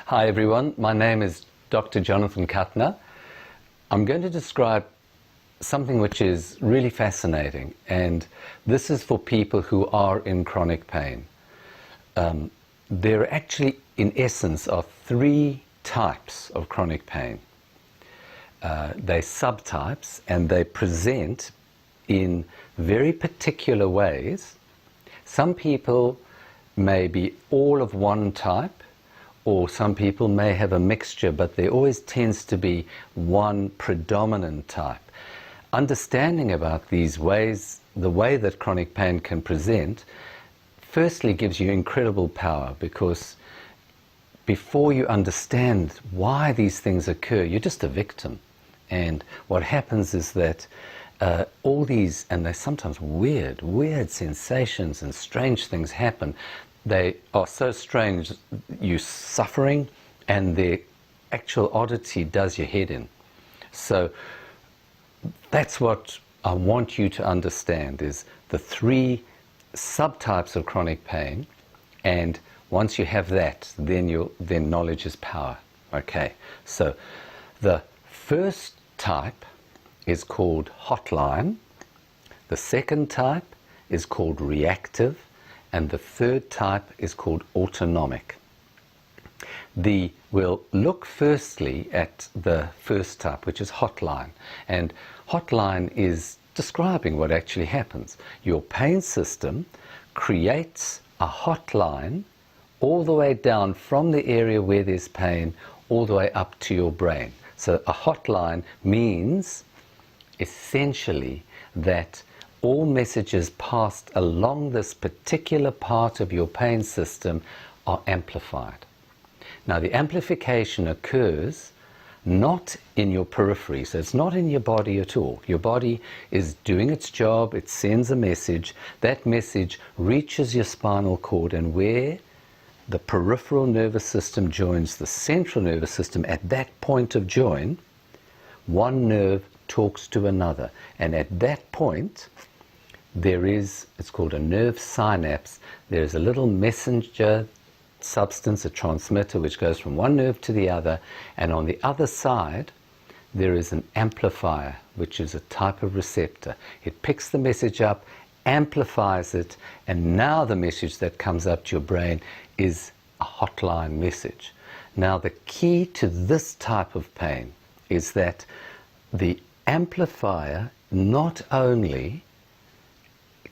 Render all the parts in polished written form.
Hi everyone, my name is Dr. Jonathan Kuttner. I'm going to describe something which is really fascinating, and this is for people who are in chronic pain. There actually, in essence, are three types of chronic pain. They're subtypes, and they present in very particular ways. Some people may be all of one type, or some people may have a mixture, but there always tends to be one predominant type. Understanding about these ways, the way that chronic pain can present, firstly gives you incredible power, because before you understand why these things occur, you're just a victim. And what happens is that all these, and they're sometimes weird sensations and strange things happen. They are so strange, you're suffering, and the actual oddity does your head in. So that's what I want you to understand, is the three subtypes of chronic pain, and once you have that, then knowledge is power. Okay, so the first type is called hotline, the second type is called reactive, and the third type is called autonomic. We'll look firstly at the first type, which is hotline. And hotline is describing what actually happens. Your pain system creates a hotline all the way down from the area where there's pain all the way up to your brain. So a hotline means essentially that all messages passed along this particular part of your pain system are amplified. Now, the amplification occurs not in your periphery, so it's not in your body at all. Your body is doing its job, it sends a message, that message reaches your spinal cord, and where the peripheral nervous system joins the central nervous system, at that point of join, one nerve talks to another, and at that point, it's called a nerve synapse. There's a little messenger substance, a transmitter, which goes from one nerve to the other, and on the other side there is an amplifier, which is a type of receptor. It picks the message up, amplifies it, and now the message that comes up to your brain is a hotline message. Now, the key to this type of pain is that the amplifier not only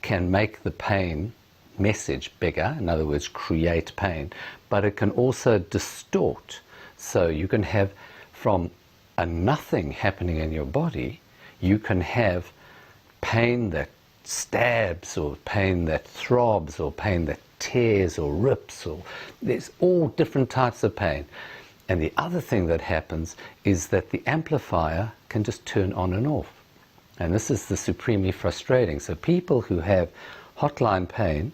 can make the pain message bigger, in other words, create pain, but it can also distort. So you can have, from a nothing happening in your body, you can have pain that stabs, or pain that throbs, or pain that tears or rips, or there's all different types of pain. And the other thing that happens is that the amplifier can just turn on and off. And this is the supremely frustrating. So people who have hotline pain,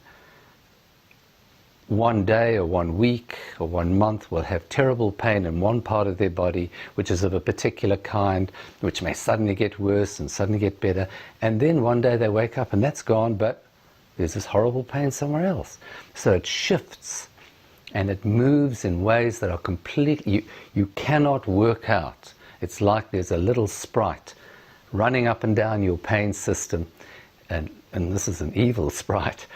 one day or 1 week or 1 month will have terrible pain in one part of their body, which is of a particular kind, which may suddenly get worse and suddenly get better. And then one day they wake up and that's gone, but there's this horrible pain somewhere else. So it shifts and it moves in ways that are completely, you cannot work out. It's like there's a little sprite running up and down your pain system, and this is an evil sprite.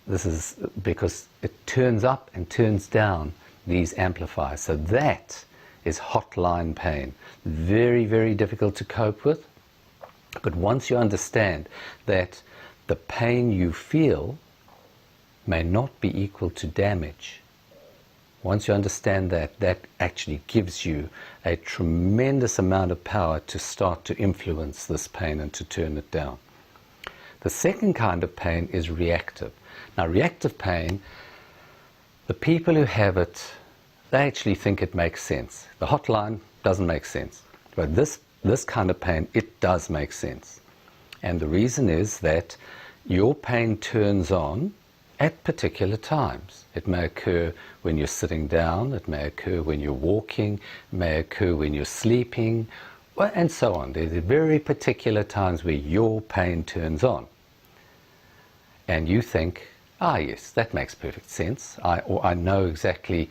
This is because it turns up and turns down these amplifiers. So that is hotline pain. Very, very difficult to cope with. But once you understand that the pain you feel may not be equal to damage, once you understand that, that actually gives you a tremendous amount of power to start to influence this pain and to turn it down. The second kind of pain is reactive. Now, reactive pain, the people who have it, they actually think it makes sense. The hotline doesn't make sense. But this kind of pain, it does make sense. And the reason is that your pain turns on at particular times. It may occur when you're sitting down, it may occur when you're walking, it may occur when you're sleeping, and so on. There's very particular times where your pain turns on. And you think, ah yes, that makes perfect sense. I know exactly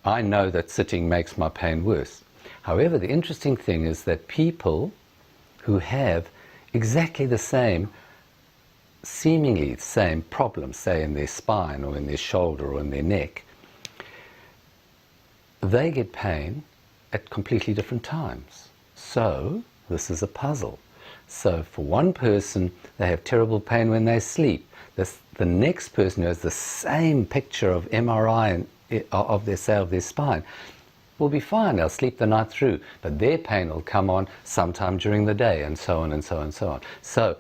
I know that sitting makes my pain worse. However, the interesting thing is that people who have exactly the same, seemingly the same problems, say in their spine or in their shoulder or in their neck, they get pain at completely different times. So this is a puzzle. So for one person, they have terrible pain when they sleep. The next person who has the same picture of MRI of their spine will be fine. They'll sleep the night through, but their pain will come on sometime during the day, and so on and so on and so on. So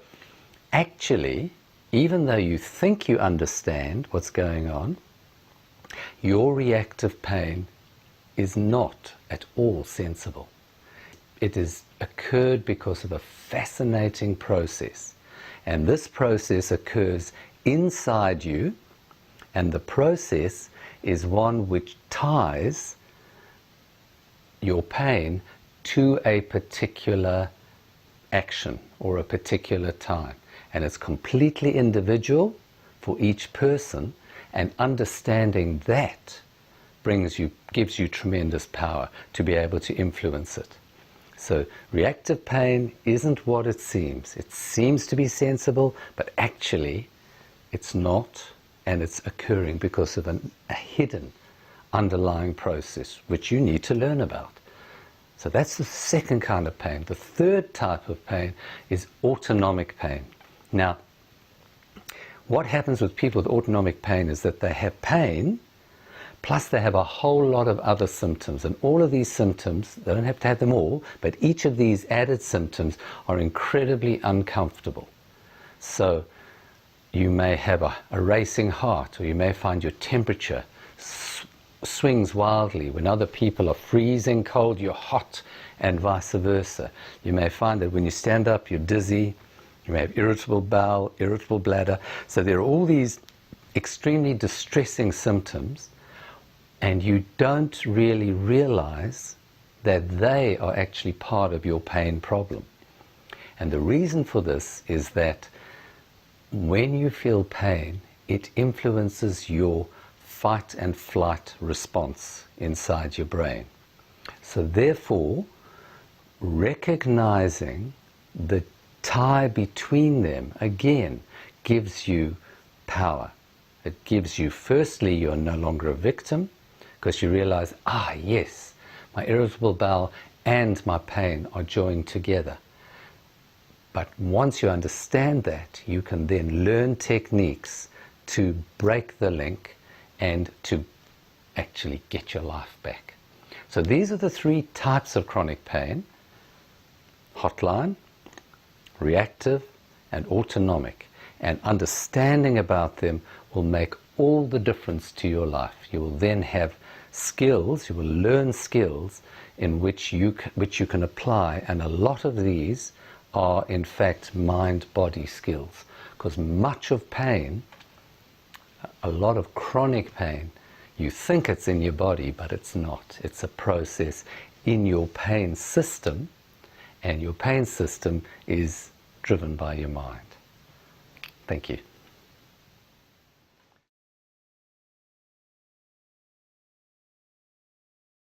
actually, even though you think you understand what's going on, your reactive pain is not at all sensible. It has occurred because of a fascinating process. And this process occurs inside you, and the process is one which ties your pain to a particular action or a particular time. And it's completely individual for each person, and understanding that gives you tremendous power to be able to influence it. So reactive pain isn't what it seems. It seems to be sensible, but actually it's not, and it's occurring because of a hidden underlying process which you need to learn about. So that's the second kind of pain. The third type of pain is autonomic pain. Now, what happens with people with autonomic pain is that they have pain, plus they have a whole lot of other symptoms. And all of these symptoms, they don't have to have them all, but each of these added symptoms are incredibly uncomfortable. So you may have a racing heart, or you may find your temperature swings wildly. When other people are freezing cold, you're hot, and vice versa. You may find that when you stand up, you're dizzy. You may have irritable bowel, irritable bladder. So there are all these extremely distressing symptoms, and you don't really realize that they are actually part of your pain problem. And the reason for this is that when you feel pain, it influences your fight and flight response inside your brain. So therefore, recognizing the tie between them, again, gives you power. It gives you, firstly, you're no longer a victim, because you realize, yes, my irritable bowel and my pain are joined together. But once you understand that, you can then learn techniques to break the link and to actually get your life back. So these are the three types of chronic pain: hotline, reactive, and autonomic. And understanding about them will make all the difference to your life. You will then have skills, you will learn skills in which you can apply, and a lot of these are in fact mind-body skills, because much of pain, a lot of chronic pain, you think it's in your body, but it's not. It's a process in your pain system, and your pain system is driven by your mind. Thank you.